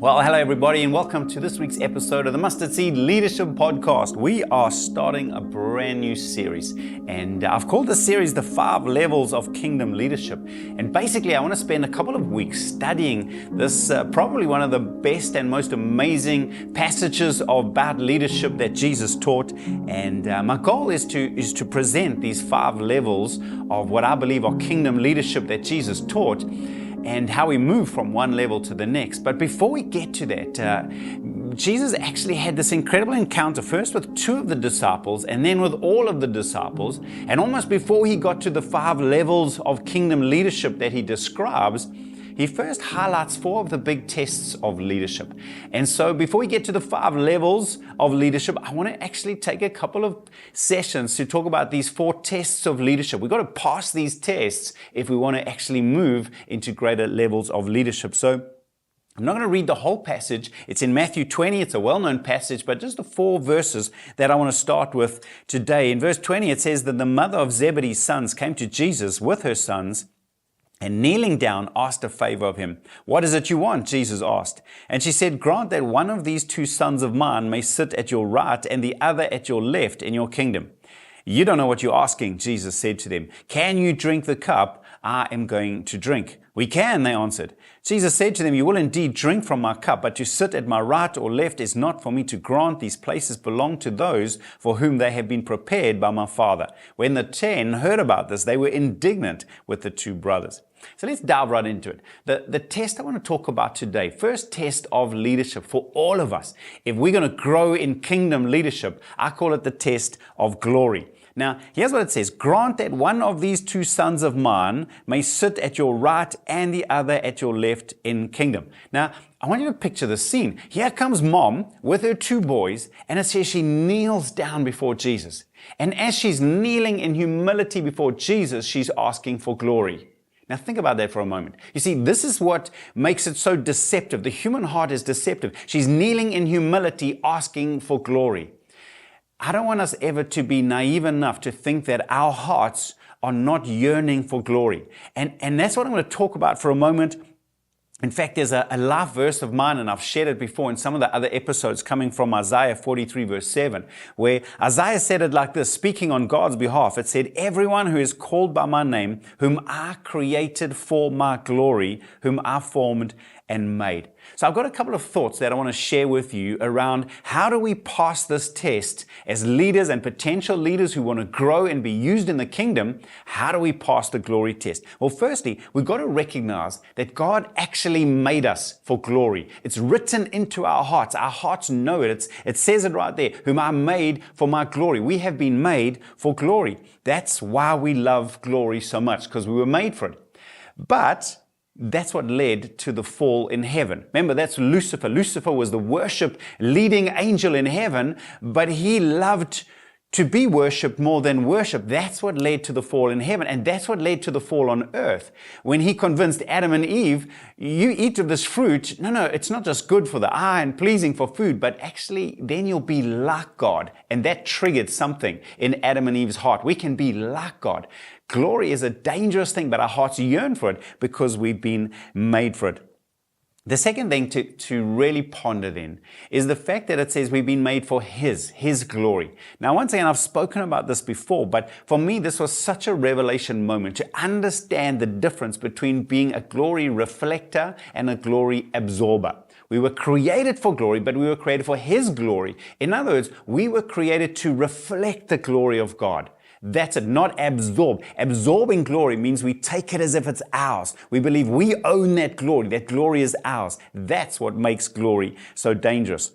Well, hello everybody and welcome to this week's episode of the Mustard Seed Leadership Podcast. We are starting a brand new series and I've called this series the 5 Levels of Kingdom Leadership. And basically I want to spend a couple of weeks studying this probably one of the best and most amazing passages about leadership that Jesus taught. And my goal is to present these 5 levels of what I believe are kingdom leadership that Jesus taught, and how we move from one level to the next. But before we get to that, Jesus actually had this incredible encounter first with 2 of the disciples and then with all of the disciples. And almost before he got to the 5 levels of kingdom leadership that he describes, he first highlights 4 of the big tests of leadership. And so before we get to the 5 levels of leadership, I want to actually take a couple of sessions to talk about these 4 tests of leadership. We've got to pass these tests if we want to actually move into greater levels of leadership. So I'm not going to read the whole passage. It's in Matthew 20. It's a well-known passage, but just the 4 verses that I want to start with today. In verse 20, it says that the mother of Zebedee's sons came to Jesus with her sons, and kneeling down, asked a favor of him. "What is it you want?" Jesus asked. And she said, "Grant that one of these 2 sons of mine may sit at your right and the other at your left in your kingdom." "You don't know what you're asking," Jesus said to them. "Can you drink the cup I am going to drink?" "We can," they answered. Jesus said to them, "You will indeed drink from my cup, but to sit at my right or left is not for me to grant. These places belong to those for whom they have been prepared by my Father." When the 10 heard about this, they were indignant with the 2 brothers. So let's dive right into it. The test I want to talk about today, first test of leadership for all of us. If we're going to grow in kingdom leadership, I call it the test of glory. Now, here's what it says. "Grant that one of these 2 sons of mine may sit at your right and the other at your left in kingdom." Now, I want you to picture the scene. Here comes mom with her 2 boys, and it says she kneels down before Jesus. And as she's kneeling in humility before Jesus, she's asking for glory. Now think about that for a moment. You see, this is what makes it so deceptive. The human heart is deceptive. She's kneeling in humility, asking for glory. I don't want us ever to be naive enough to think that our hearts are not yearning for glory. And that's what I'm going to talk about for a moment. In fact, there's a life verse of mine, and I've shared it before in some of the other episodes, coming from Isaiah 43 verse 7, where Isaiah said it like this, speaking on God's behalf. It said, "Everyone who is called by my name, whom I created for my glory, whom I formed and made." So I've got a couple of thoughts that I want to share with you around how do we pass this test as leaders and potential leaders who want to grow and be used in the kingdom. How do we pass the glory test? Well, firstly, we've got to recognize that God actually made us for glory. It's written into our hearts. Our hearts know it. It says it right there, "Whom I made for my glory." We have been made for glory. That's why we love glory so much, because we were made for it. But that's what led to the fall in heaven. Remember, that's Lucifer. Lucifer was the worship leading angel in heaven, but he loved to be worshipped more than worship. That's what led to the fall in heaven. And that's what led to the fall on earth. When he convinced Adam and Eve, "You eat of this fruit. No, it's not just good for the eye and pleasing for food, but actually then you'll be like God." And that triggered something in Adam and Eve's heart. We can be like God. Glory is a dangerous thing, but our hearts yearn for it because we've been made for it. The second thing to really ponder then is the fact that it says we've been made for His glory. Now, once again, I've spoken about this before, but for me, this was such a revelation moment to understand the difference between being a glory reflector and a glory absorber. We were created for glory, but we were created for His glory. In other words, we were created to reflect the glory of God. That's it, not absorb. Absorbing glory means we take it as if it's ours. We believe we own that glory is ours. That's what makes glory so dangerous.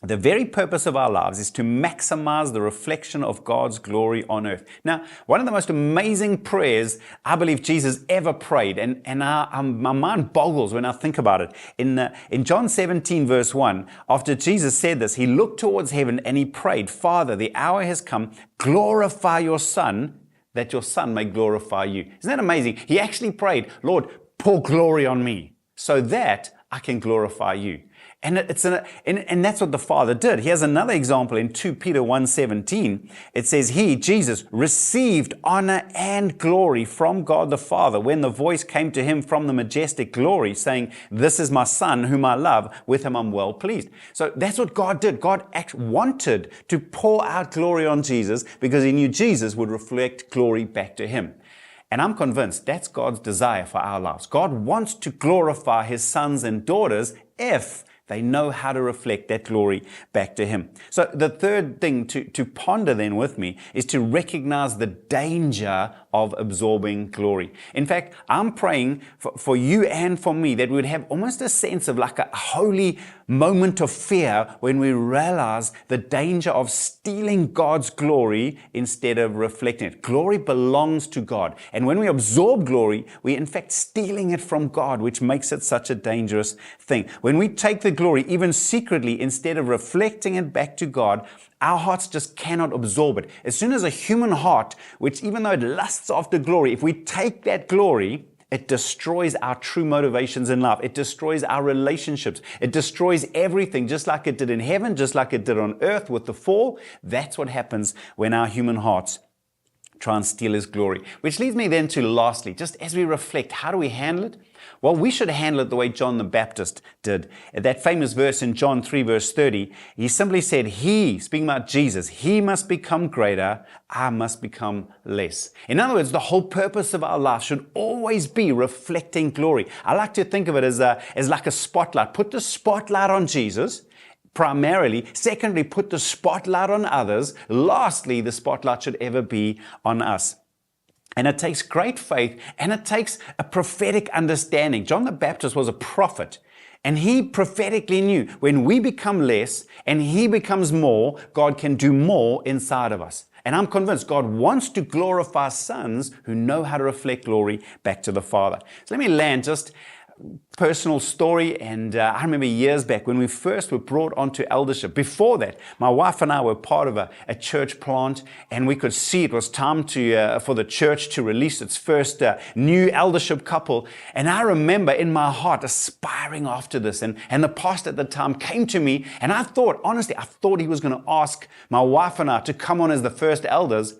The very purpose of our lives is to maximize the reflection of God's glory on earth. Now, one of the most amazing prayers I believe Jesus ever prayed, and my mind boggles when I think about it. In John 17 verse 1, after Jesus said this, he looked towards heaven and he prayed, "Father, the hour has come, glorify your Son, that your Son may glorify you." Isn't that amazing? He actually prayed, "Lord, pour glory on me, so that I can glorify you. And and that's what the Father did. Here's another example in 2 Peter 1:17. It says, He, Jesus, received honor and glory from God the Father when the voice came to him from the majestic glory, saying, This is my Son whom I love, with him I'm well pleased. So that's what God did. God wanted to pour out glory on Jesus because he knew Jesus would reflect glory back to him. And I'm convinced that's God's desire for our lives. God wants to glorify his sons and daughters if they know how to reflect that glory back to him. So the third thing to ponder then with me is to recognize the danger of absorbing glory. In fact, I'm praying for you and for me that we would have almost a sense of like a holy moment of fear when we realize the danger of stealing God's glory instead of reflecting it. Glory belongs to God. And when we absorb glory, we're in fact stealing it from God, which makes it such a dangerous thing. When we take the glory, even secretly, instead of reflecting it back to God, our hearts just cannot absorb it. As soon as a human heart, which even though it lusts after glory, if we take that glory, it destroys our true motivations in life. It destroys our relationships. It destroys everything, just like it did in heaven, just like it did on earth with the fall. That's what happens when our human hearts try and steal his glory. Which leads me then to lastly, just as we reflect, how do we handle it? Well, we should handle it the way John the Baptist did. That famous verse in John 3 verse 30, he simply said, He, speaking about Jesus, He must become greater, I must become less. In other words, the whole purpose of our life should always be reflecting glory. I like to think of it as like a spotlight. Put the spotlight on Jesus, primarily. Secondly, put the spotlight on others. Lastly, the spotlight should ever be on us. And it takes great faith and it takes a prophetic understanding. John the Baptist was a prophet, and he prophetically knew when we become less and he becomes more, God can do more inside of us. And I'm convinced God wants to glorify sons who know how to reflect glory back to the Father. So let me land just personal story. And I remember years back when we first were brought onto eldership. Before that, my wife and I were part of a church plant, and we could see it was time for the church to release its first new eldership couple. And I remember in my heart aspiring after this. And the pastor at the time came to me, and I thought, honestly, I thought he was going to ask my wife and I to come on as the first elders.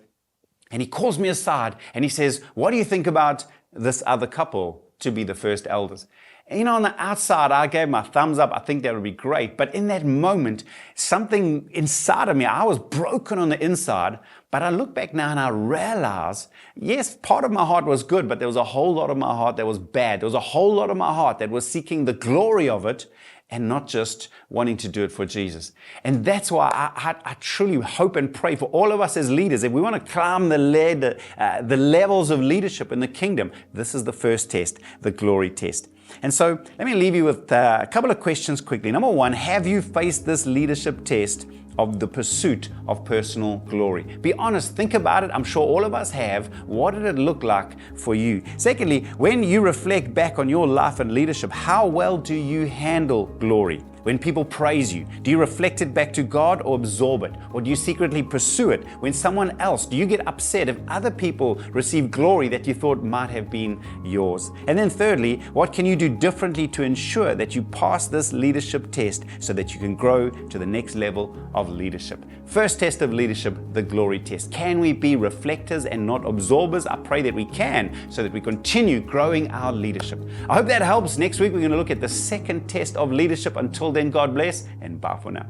And he calls me aside and he says, What do you think about this other couple to be the first elders? And, on the outside, I gave my thumbs up. I think that would be great. But in that moment, something inside of me, I was broken on the inside. But I look back now and I realize, yes, part of my heart was good, but there was a whole lot of my heart that was bad. There was a whole lot of my heart that was seeking the glory of it and not just wanting to do it for Jesus. And that's why I truly hope and pray for all of us as leaders. If we want to climb the levels of leadership in the kingdom, this is the first test, the glory test. And so let me leave you with a couple of questions quickly. Number one, have you faced this leadership test of the pursuit of personal glory? Be honest, think about it. I'm sure all of us have. What did it look like for you? Secondly, when you reflect back on your life and leadership, how well do you handle glory? When people praise you, do you reflect it back to God or absorb it? Or do you secretly pursue it? When someone else, do you get upset if other people receive glory that you thought might have been yours? And then thirdly, what can you do differently to ensure that you pass this leadership test so that you can grow to the next level of leadership? First test of leadership, the glory test. Can we be reflectors and not absorbers? I pray that we can, so that we continue growing our leadership. I hope that helps. Next week, we're going to look at the second test of leadership. Until then, God bless and bye for now.